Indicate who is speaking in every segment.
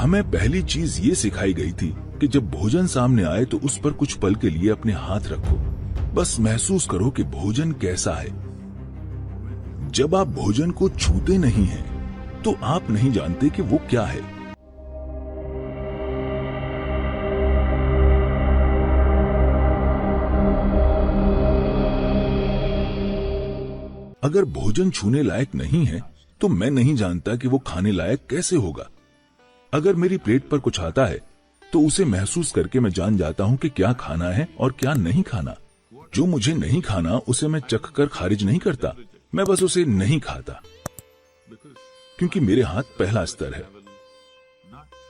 Speaker 1: हमें पहली चीज ये सिखाई गई थी कि जब भोजन सामने आए तो उस पर कुछ पल के लिए अपने हाथ रखो, बस महसूस करो कि भोजन कैसा है। जब आप भोजन को छूते नहीं हैं, तो आप नहीं जानते कि वो क्या है। अगर भोजन छूने लायक नहीं है, तो मैं नहीं जानता कि वो खाने लायक कैसे होगा। अगर मेरी प्लेट पर कुछ आता है, तो उसे महसूस करके मैं जान जाता हूँ कि क्या खाना है और क्या नहीं खाना। जो मुझे नहीं खाना उसे मैं चख कर खारिज नहीं करता, मैं बस उसे नहीं खाता, क्योंकि मेरे हाथ पहला स्तर है।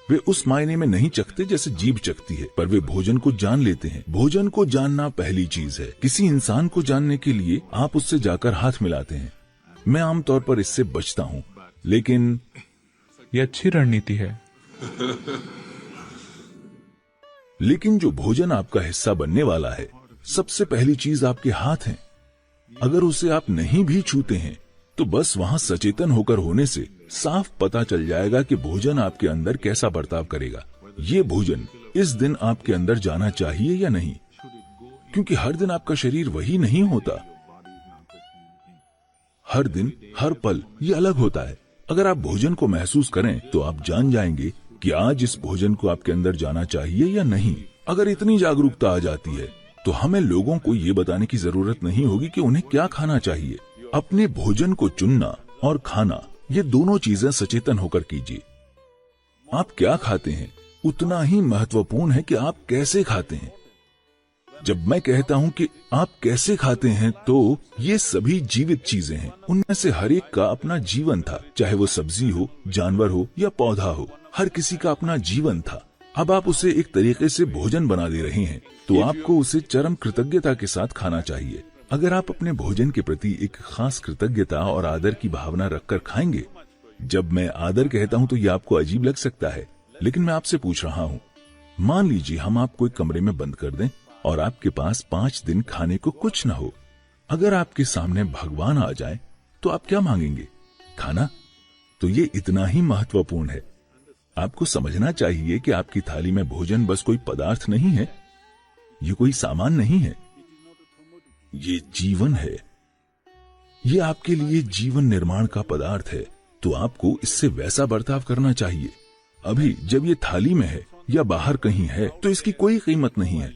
Speaker 1: वे उस मायने में नहीं चखते जैसे जीभ चखती है, पर वे भोजन को जान लेते हैं। भोजन को जानना पहली चीज है। किसी इंसान को जानने के लिए आप उससे जाकर हाथ मिलाते हैं। मैं आमतौर पर इससे बचता हूँ, लेकिन
Speaker 2: ये अच्छी रणनीति है।
Speaker 1: लेकिन जो भोजन आपका हिस्सा बनने वाला है, सबसे पहली चीज आपके हाथ हैं। अगर उसे आप नहीं भी छूते हैं, तो बस वहां सचेतन होकर होने से साफ पता चल जाएगा कि भोजन आपके अंदर कैसा बर्ताव करेगा। ये भोजन इस दिन आपके अंदर जाना चाहिए या नहीं, क्योंकि हर दिन आपका शरीर वही नहीं होता। हर दिन, हर पल ये अलग होता है। अगर आप भोजन को महसूस करें, तो आप जान जाएंगे कि आज इस भोजन को आपके अंदर जाना चाहिए या नहीं। अगर इतनी जागरूकता आ जाती है, तो हमें लोगों को ये बताने की जरूरत नहीं होगी कि उन्हें क्या खाना चाहिए। अपने भोजन को चुनना और खाना, ये दोनों चीजें सचेतन होकर कीजिए। आप क्या खाते हैं उतना ही महत्वपूर्ण है कि आप कैसे खाते हैं। जब मैं कहता हूं कि आप कैसे खाते हैं, तो ये सभी जीवित चीजें हैं। उनमें से हर एक का अपना जीवन था, चाहे वो सब्जी हो, जानवर हो या पौधा हो। हर किसी का अपना जीवन था। अब आप उसे एक तरीके से भोजन बना दे रहे हैं, तो आपको उसे चरम कृतज्ञता के साथ खाना चाहिए। अगर आप अपने भोजन के प्रति एक खास कृतज्ञता और आदर की भावना रखकर खाएंगे, जब मैं आदर कहता हूं तो ये आपको अजीब लग सकता है, लेकिन मैं आपसे पूछ रहा हूं, मान लीजिए हम आपको एक कमरे में बंद कर दें और आपके पास 5 दिन खाने को कुछ न हो। अगर आपके सामने भगवान आ जाए, तो आप क्या मांगेंगे? खाना। तो ये इतना ही महत्वपूर्ण है। आपको समझना चाहिए कि आपकी थाली में भोजन बस कोई पदार्थ नहीं है, ये कोई सामान नहीं है, ये जीवन है। ये आपके लिए जीवन निर्माण का पदार्थ है, तो आपको इससे वैसा बर्ताव करना चाहिए। अभी जब ये थाली में है या बाहर कहीं है, तो इसकी कोई कीमत नहीं है,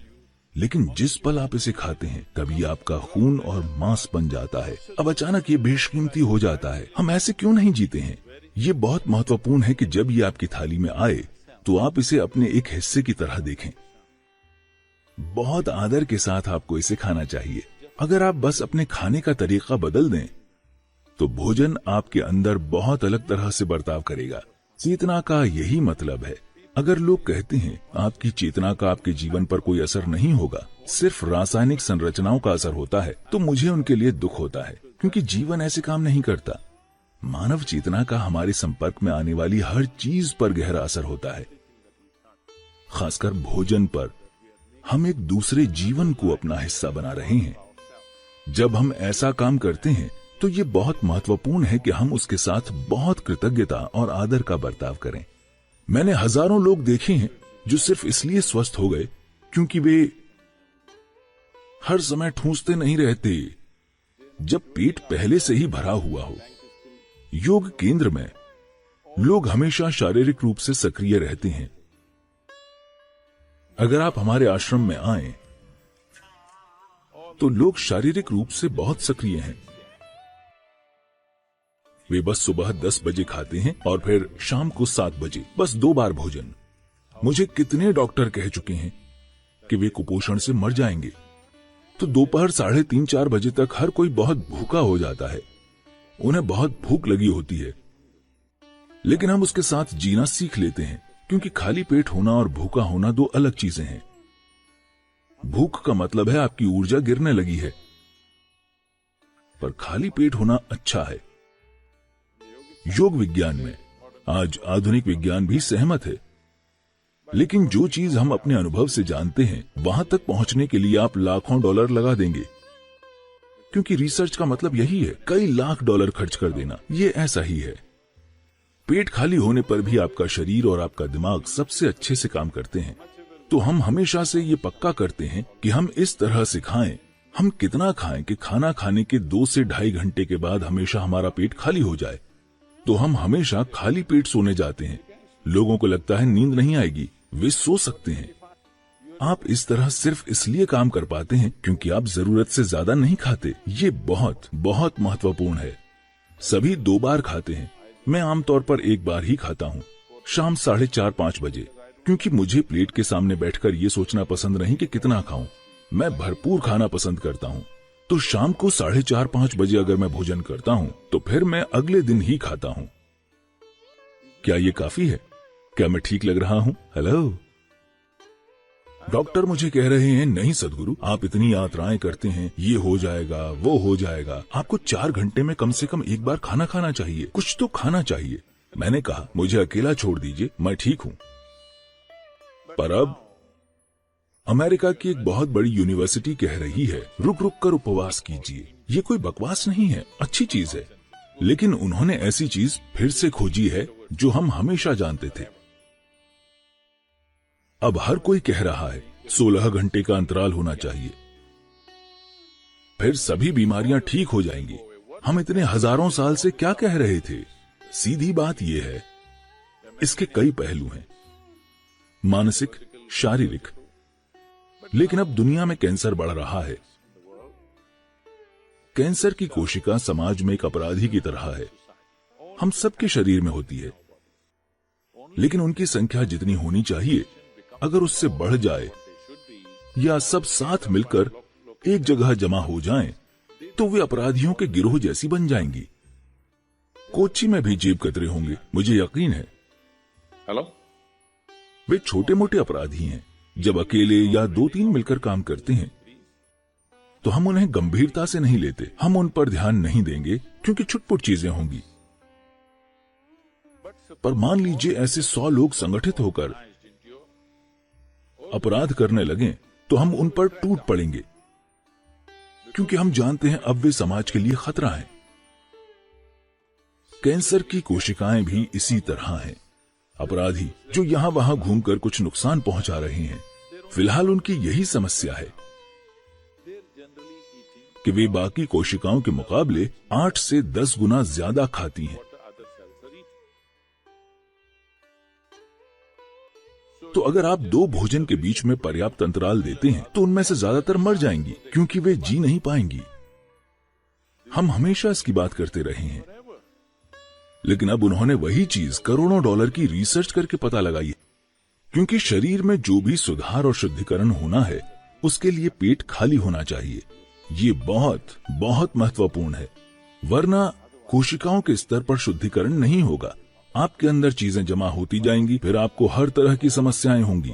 Speaker 1: लेकिन जिस पल आप इसे खाते हैं, तभी आपका खून और मांस बन जाता है। अब अचानक ये बेशकीमती हो जाता है। हम ऐसे क्यों नहीं जीते हैं? ये बहुत महत्वपूर्ण है कि जब ये आपकी थाली में आए, तो आप इसे अपने एक हिस्से की तरह देखें। बहुत आदर के साथ आपको इसे खाना चाहिए। अगर आप बस अपने खाने का तरीका बदल दें, तो भोजन आपके अंदर बहुत अलग तरह से बर्ताव करेगा। चेतना का यही मतलब है। अगर लोग कहते हैं आपकी चेतना का आपके जीवन पर कोई असर नहीं होगा, सिर्फ रासायनिक संरचनाओं का असर होता है, तो मुझे उनके लिए दुख होता है, क्योंकि जीवन ऐसे काम नहीं करता। मानव चेतना का हमारे संपर्क में आने वाली हर चीज पर गहरा असर होता है, खासकर भोजन पर। हम एक दूसरे जीवन को अपना हिस्सा बना रहे हैं। जब हम ऐसा काम करते हैं, तो ये बहुत महत्वपूर्ण है कि हम उसके साथ बहुत कृतज्ञता और आदर का बर्ताव करें। मैंने हजारों लोग देखे हैं जो सिर्फ इसलिए स्वस्थ हो गए क्योंकि वे हर समय ठूंसते नहीं रहते, जब पेट पहले से ही भरा हुआ हो। योग केंद्र में लोग हमेशा शारीरिक रूप से सक्रिय रहते हैं। अगर आप हमारे आश्रम में आएं, तो लोग शारीरिक रूप से बहुत सक्रिय हैं। वे बस सुबह 10 बजे खाते हैं और फिर शाम को 7 बजे, बस 2 बार भोजन। मुझे कितने डॉक्टर कह चुके हैं कि वे कुपोषण से मर जाएंगे। तो दोपहर 3:30-4 बजे तक हर कोई बहुत भूखा हो जाता है, उन्हें बहुत भूख लगी होती है, लेकिन हम उसके साथ जीना सीख लेते हैं, क्योंकि खाली पेट होना और भूखा होना 2 अलग चीजें हैं। भूख का मतलब है आपकी ऊर्जा गिरने लगी है, पर खाली पेट होना अच्छा है। योग विज्ञान में आज आधुनिक विज्ञान भी सहमत है, लेकिन जो चीज हम अपने अनुभव से जानते हैं, वहां तक पहुंचने के लिए आप लाखों डॉलर लगा देंगे, क्योंकि रिसर्च का मतलब यही है, कई लाख डॉलर खर्च कर देना। ये ऐसा ही है। पेट खाली होने पर भी आपका शरीर और आपका दिमाग सबसे अच्छे से काम करते हैं। तो हम हमेशा से ये पक्का करते हैं कि हम इस तरह से खाएं, हम कितना खाएं कि खाना खाने के 2 से ढाई घंटे के बाद हमेशा हमारा पेट खाली हो जाए। तो हम हमेशा खाली पेट सोने जाते हैं। लोगों को लगता है नींद नहीं आएगी, वे सो सकते हैं। आप इस तरह सिर्फ इसलिए काम कर पाते हैं क्योंकि आप जरूरत से ज्यादा नहीं खाते। ये बहुत बहुत महत्वपूर्ण है। सभी 2 बार खाते हैं। मैं आमतौर पर 1 बार ही खाता हूँ, शाम 4:30-5 बजे, क्योंकि मुझे प्लेट के सामने बैठकर ये सोचना पसंद नहीं कि कितना खाऊं। मैं भरपूर खाना पसंद करता हूँ। तो शाम को 4:30-5 बजे अगर मैं भोजन करता हूँ तो फिर मैं अगले दिन ही खाता हूँ। क्या ये काफी है? क्या मैं ठीक लग रहा हूँ? हेलो डॉक्टर मुझे कह रहे हैं, नहीं सदगुरु, आप इतनी यात्राएं करते हैं, ये हो जाएगा वो हो जाएगा, आपको 4 घंटे में कम से कम 1 बार खाना खाना चाहिए, कुछ तो खाना चाहिए। मैंने कहा मुझे अकेला छोड़ दीजिए, मैं ठीक हूँ। पर अब अमेरिका की एक बहुत बड़ी यूनिवर्सिटी कह रही है रुक रुक कर उपवास कीजिए। ये कोई बकवास नहीं है, अच्छी चीज है, लेकिन उन्होंने ऐसी चीज फिर से खोजी है जो हम हमेशा जानते थे। अब हर कोई कह रहा है 16 घंटे का अंतराल होना चाहिए, फिर सभी बीमारियां ठीक हो जाएंगी। हम इतने हजारों साल से क्या कह रहे थे? सीधी बात यह है, इसके कई पहलू हैं, मानसिक, शारीरिक। लेकिन अब दुनिया में कैंसर बढ़ रहा है। कैंसर की कोशिका समाज में एक अपराधी की तरह है। हम सबके शरीर में होती है, लेकिन उनकी संख्या जितनी होनी चाहिए, अगर उससे बढ़ जाए या सब साथ मिलकर एक जगह जमा हो जाएं, तो वे अपराधियों के गिरोह जैसी बन जाएंगी। कोच्चि में भी जेब कतरे होंगे, मुझे यकीन है।
Speaker 3: हेलो,
Speaker 1: वे छोटे मोटे अपराधी हैं। जब अकेले या 2-3 मिलकर काम करते हैं तो हम उन्हें गंभीरता से नहीं लेते। हम उन पर ध्यान नहीं देंगे क्योंकि छुटपुट चीजें होंगी। पर मान लीजिए ऐसे 100 लोग संगठित होकर अपराध करने लगें तो हम उन पर टूट पड़ेंगे, क्योंकि हम जानते हैं अब वे समाज के लिए खतरा हैं। कैंसर की कोशिकाएं भी इसी तरह हैं, अपराधी जो यहां वहां घूमकर कुछ नुकसान पहुंचा रहे हैं। फिलहाल उनकी यही समस्या है कि वे बाकी कोशिकाओं के मुकाबले 8 से 10 गुना ज्यादा खाती हैं। तो अगर आप 2 भोजन के बीच में पर्याप्त अंतराल देते हैं तो उनमें से ज्यादातर मर जाएंगी, क्योंकि वे जी नहीं पाएंगी। हम हमेशा इसकी बात करते रहे हैं, लेकिन अब उन्होंने वही चीज करोड़ों डॉलर की रिसर्च करके पता लगाई है, क्योंकि शरीर में जो भी सुधार और शुद्धिकरण होना है उसके लिए पेट खाली होना चाहिए। ये बहुत बहुत महत्वपूर्ण है, वरना कोशिकाओं के स्तर पर शुद्धिकरण नहीं होगा। आपके अंदर चीजें जमा होती जाएंगी, फिर आपको हर तरह की समस्याएं होंगी।